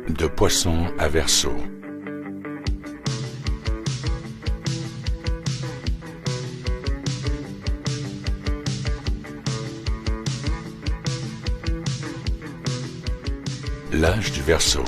De Poisson à Verseau. L'âge du Verseau.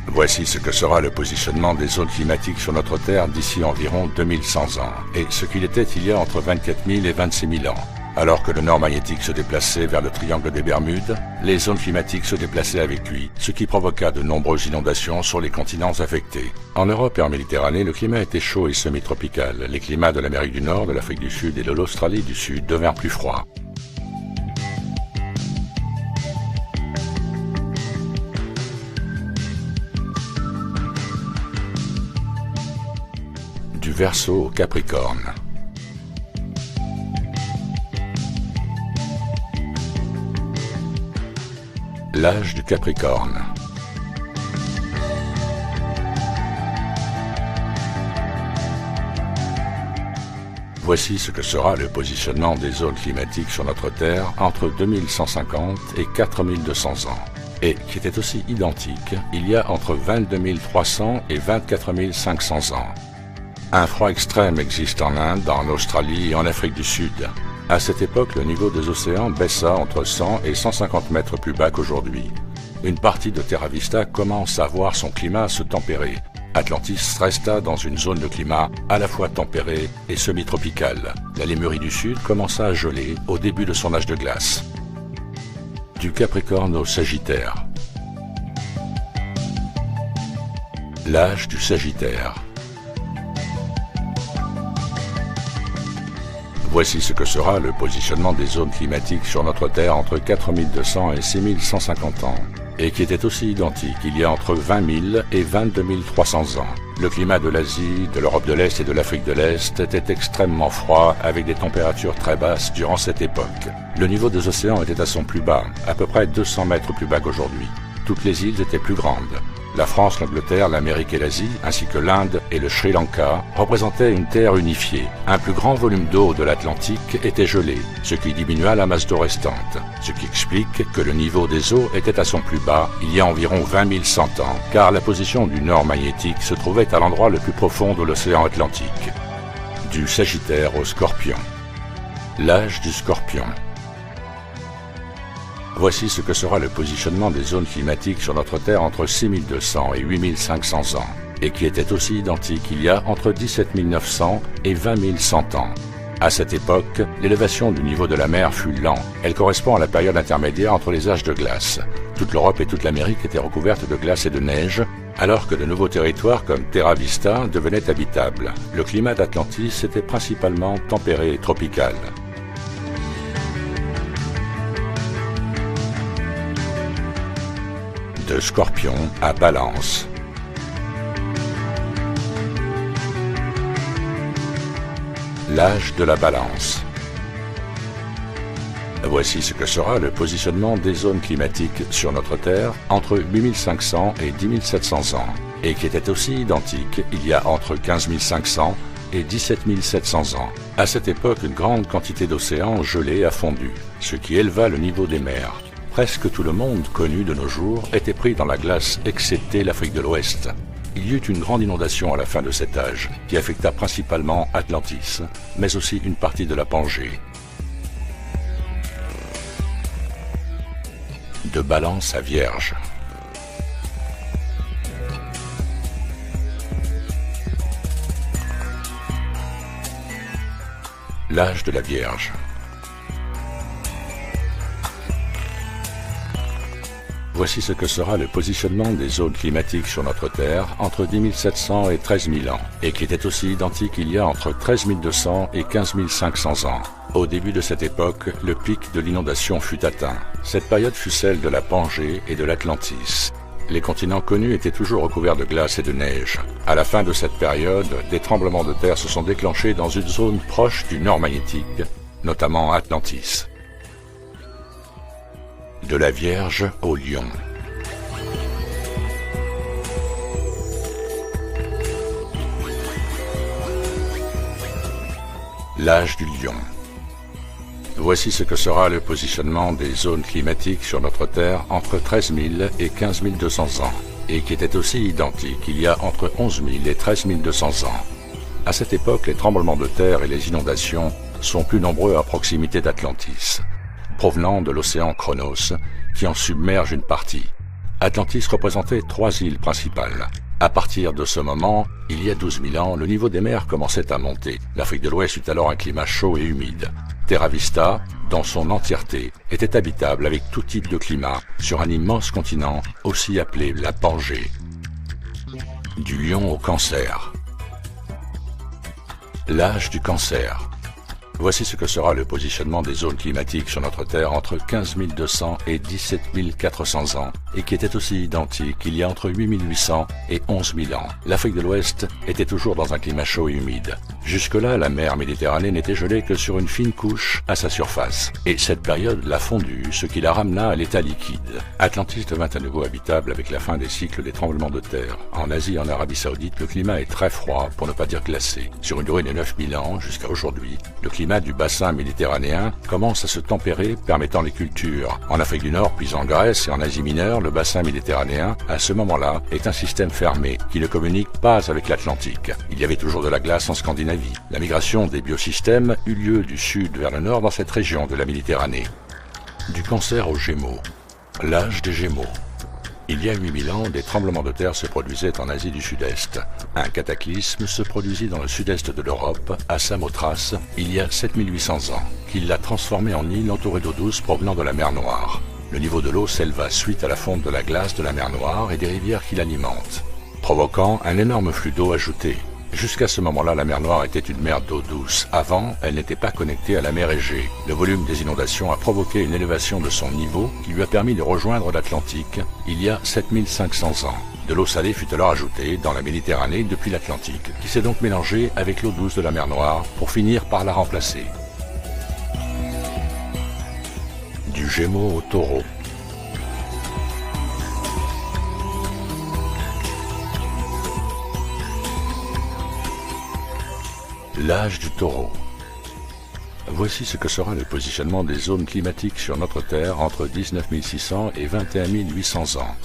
Voici ce que sera le positionnement des zones climatiques sur notre Terre d'ici environ 2100 ans, et ce qu'il était il y a entre 24 000 et 26 000 ans. Alors que le nord magnétique se déplaçait vers le triangle des Bermudes, les zones climatiques se déplaçaient avec lui, ce qui provoqua de nombreuses inondations sur les continents affectés. En Europe et en Méditerranée, le climat était chaud et semi-tropical. Les climats de l'Amérique du Nord, de l'Afrique du Sud et de l'Australie du Sud devinrent plus froids. Du Verseau au Capricorne. L'âge du Capricorne. Voici ce que sera le positionnement des zones climatiques sur notre Terre entre 2150 et 4200 ans, et qui était aussi identique il y a entre 22 300 et 24 500 ans. Un froid extrême existe en Inde, en Australie et en Afrique du Sud. À cette époque, le niveau des océans baissa entre 100 et 150 mètres plus bas qu'aujourd'hui. Une partie de Terra Vista commence à voir son climat se tempérer. Atlantis resta dans une zone de climat à la fois tempérée et semi-tropicale. La Lémurie du Sud commença à geler au début de son âge de glace. Du Capricorne au Sagittaire. L'âge du Sagittaire. Voici ce que sera le positionnement des zones climatiques sur notre Terre entre 4200 et 6150 ans, et qui était aussi identique il y a entre 20 000 et 22 300 ans. Le climat de l'Asie, de l'Europe de l'Est et de l'Afrique de l'Est était extrêmement froid, avec des températures très basses durant cette époque. Le niveau des océans était à son plus bas, à peu près 200 mètres plus bas qu'aujourd'hui. Toutes les îles étaient plus grandes. La France, l'Angleterre, l'Amérique et l'Asie, ainsi que l'Inde et le Sri Lanka, représentaient une terre unifiée. Un plus grand volume d'eau de l'Atlantique était gelé, ce qui diminua la masse d'eau restante, ce qui explique que le niveau des eaux était à son plus bas il y a environ 20 100 ans, car la position du nord magnétique se trouvait à l'endroit le plus profond de l'océan Atlantique. Du Sagittaire au Scorpion. L'âge du Scorpion. Voici ce que sera le positionnement des zones climatiques sur notre Terre entre 6200 et 8500 ans, et qui était aussi identique il y a entre 17 900 et 20 100 ans. À cette époque, l'élévation du niveau de la mer fut lente. Elle correspond à la période intermédiaire entre les âges de glace. Toute l'Europe et toute l'Amérique étaient recouvertes de glace et de neige, alors que de nouveaux territoires comme Terra Vista devenaient habitables. Le climat d'Atlantis était principalement tempéré et tropical. De Scorpion à Balance. L'âge de la Balance. Voici ce que sera le positionnement des zones climatiques sur notre Terre entre 8500 et 10 700 ans, et qui était aussi identique il y a entre 15 500 et 17 700 ans. À cette époque, une grande quantité d'océans gelés a fondu, ce qui éleva le niveau des mers. Presque tout le monde connu de nos jours était pris dans la glace, excepté l'Afrique de l'Ouest. Il y eut une grande inondation à la fin de cet âge, qui affecta principalement Atlantis, mais aussi une partie de la Pangée. De Balance à Vierge. L'âge de la Vierge. Voici ce que sera le positionnement des zones climatiques sur notre Terre entre 10 700 et 13 000 ans, et qui était aussi identique il y a entre 13 200 et 15 500 ans. Au début de cette époque, le pic de l'inondation fut atteint. Cette période fut celle de la Pangée et de l'Atlantis. Les continents connus étaient toujours recouverts de glace et de neige. À la fin de cette période, des tremblements de terre se sont déclenchés dans une zone proche du nord magnétique, notamment Atlantis. De la Vierge au Lion. L'âge du Lion. Voici ce que sera le positionnement des zones climatiques sur notre Terre entre 13 000 et 15 200 ans, et qui était aussi identique il y a entre 11 000 et 13 200 ans. À cette époque, les tremblements de terre et les inondations sont plus nombreux à proximité d'Atlantis, provenant de l'océan Chronos, qui en submerge une partie. Atlantis représentait 3 îles principales. À partir de ce moment, il y a 12 000 ans, le niveau des mers commençait à monter. L'Afrique de l'Ouest eut alors un climat chaud et humide. Terra Vista, dans son entièreté, était habitable avec tout type de climat sur un immense continent, aussi appelé la Pangée. Du Lion au Cancer. L'âge du Cancer. Voici ce que sera le positionnement des zones climatiques sur notre Terre entre 15 200 et 17 400 ans, et qui était aussi identique il y a entre 8 800 et 11 000 ans. L'Afrique de l'Ouest était toujours dans un climat chaud et humide. Jusque-là, la mer Méditerranée n'était gelée que sur une fine couche à sa surface, et cette période l'a fondue, ce qui la ramena à l'état liquide. Atlantis devint à nouveau habitable avec la fin des cycles des tremblements de terre. En Asie et en Arabie Saoudite, le climat est très froid, pour ne pas dire glacé. Sur une durée de 9 000 ans jusqu'à aujourd'hui, le climat du bassin méditerranéen commence à se tempérer, permettant les cultures. En Afrique du Nord, puis en Grèce et en Asie mineure, le bassin méditerranéen, à ce moment-là, est un système fermé qui ne communique pas avec l'Atlantique. Il y avait toujours de la glace en Scandinavie. La migration des biosystèmes eut lieu du sud vers le nord dans cette région de la Méditerranée. Du Cancer aux Gémeaux. L'âge des Gémeaux. Il y a 8000 ans, des tremblements de terre se produisaient en Asie du Sud-Est. Un cataclysme se produisit dans le sud-est de l'Europe, à Samothrace, il y a 7800 ans, qui l'a transformé en île entourée d'eau douce provenant de la mer Noire. Le niveau de l'eau s'éleva suite à la fonte de la glace de la mer Noire et des rivières qui l'alimentent, provoquant un énorme flux d'eau ajouté. Jusqu'à ce moment-là, la mer Noire était une mer d'eau douce. Avant, elle n'était pas connectée à la mer Égée. Le volume des inondations a provoqué une élévation de son niveau qui lui a permis de rejoindre l'Atlantique il y a 7500 ans. De l'eau salée fut alors ajoutée dans la Méditerranée depuis l'Atlantique, qui s'est donc mélangée avec l'eau douce de la mer Noire pour finir par la remplacer. Du Gémeaux au Taureau. L'âge du Taureau. Voici ce que sera le positionnement des zones climatiques sur notre Terre entre 19 600 et 21 800 ans,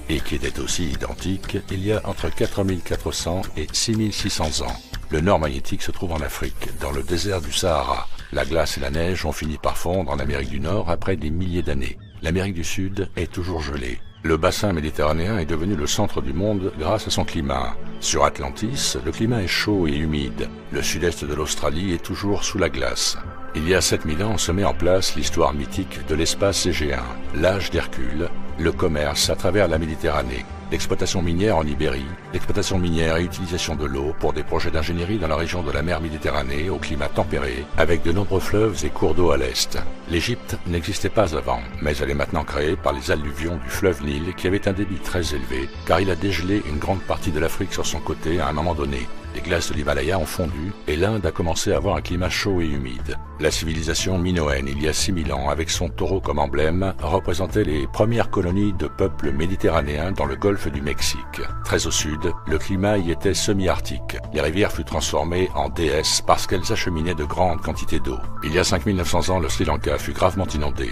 et qui était aussi identique il y a entre 4 400 et 6 600 ans. Le nord magnétique se trouve en Afrique, dans le désert du Sahara. La glace et la neige ont fini par fondre en Amérique du Nord après des milliers d'années. L'Amérique du Sud est toujours gelée. Le bassin méditerranéen est devenu le centre du monde grâce à son climat. Sur Atlantis, le climat est chaud et humide. Le sud-est de l'Australie est toujours sous la glace. Il y a 7000 ans se met en place l'histoire mythique de l'espace égéen, l'âge d'Hercule, le commerce à travers la Méditerranée, l'exploitation minière en Ibérie, l'exploitation minière et utilisation de l'eau pour des projets d'ingénierie dans la région de la mer Méditerranée au climat tempéré, avec de nombreux fleuves et cours d'eau à l'est. L'Égypte n'existait pas avant, mais elle est maintenant créée par les alluvions du fleuve Nil qui avait un débit très élevé, car il a dégelé une grande partie de l'Afrique sur son côté à un moment donné. Les glaces de l'Himalaya ont fondu et l'Inde a commencé à avoir un climat chaud et humide. La civilisation minoenne, il y a 6000 ans, avec son taureau comme emblème, représentait les premières colonies de peuples méditerranéens dans le golfe du Mexique. Très au sud, le climat y était semi-arctique. Les rivières furent transformées en déesses parce qu'elles acheminaient de grandes quantités d'eau. Il y a 5900 ans, le Sri Lanka fut gravement inondé.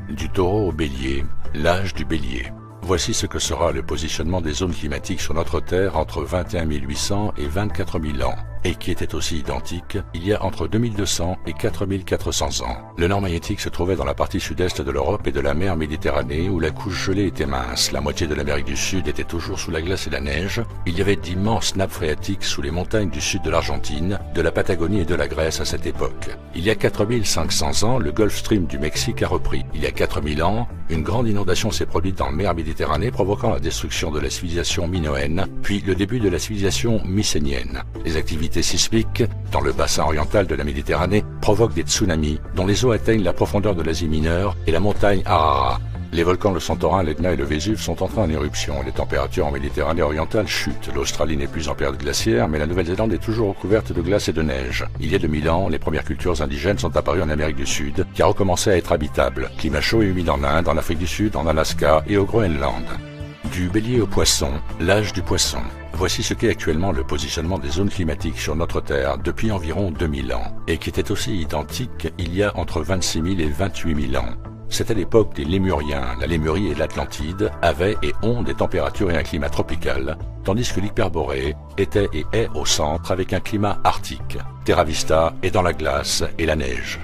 Du Taureau au Bélier, l'âge du Bélier. Voici ce que sera le positionnement des zones climatiques sur notre Terre entre 21 800 et 24 000 ans, et qui était aussi identique il y a entre 2200 et 4400 ans. Le nord magnétique se trouvait dans la partie sud-est de l'Europe et de la mer Méditerranée où la couche gelée était mince. La moitié de l'Amérique du Sud était toujours sous la glace et la neige. Il y avait d'immenses nappes phréatiques sous les montagnes du sud de l'Argentine, de la Patagonie et de la Grèce à cette époque. Il y a 4500 ans, le Gulf Stream du Mexique a repris. Il y a 4000 ans, une grande inondation s'est produite dans la mer Méditerranée provoquant la destruction de la civilisation minoenne, puis le début de la civilisation mycénienne. Les activités sismiques dans le bassin oriental de la Méditerranée provoquent des tsunamis dont les eaux atteignent la profondeur de l'Asie mineure et la montagne Ararat. Les volcans le Santorin, l'Etna et le Vésuve sont entrés en éruption. Les températures en Méditerranée orientale chutent. L'Australie n'est plus en période glaciaire, mais la Nouvelle-Zélande est toujours recouverte de glace et de neige. Il y a 2000 ans, les premières cultures indigènes sont apparues en Amérique du Sud, qui a recommencé à être habitable. Climat chaud et humide en Inde, en Afrique du Sud, en Alaska et au Groenland. Du Bélier au Poisson, l'âge du poisson. Voici ce qu'est actuellement le positionnement des zones climatiques sur notre Terre depuis environ 2000 ans, et qui était aussi identique il y a entre 26 000 et 28 000 ans. C'était l'époque des Lémuriens. La Lémurie et l'Atlantide avaient et ont des températures et un climat tropical, tandis que l'Hyperborée était et est au centre avec un climat arctique. Terra Vista est dans la glace et la neige.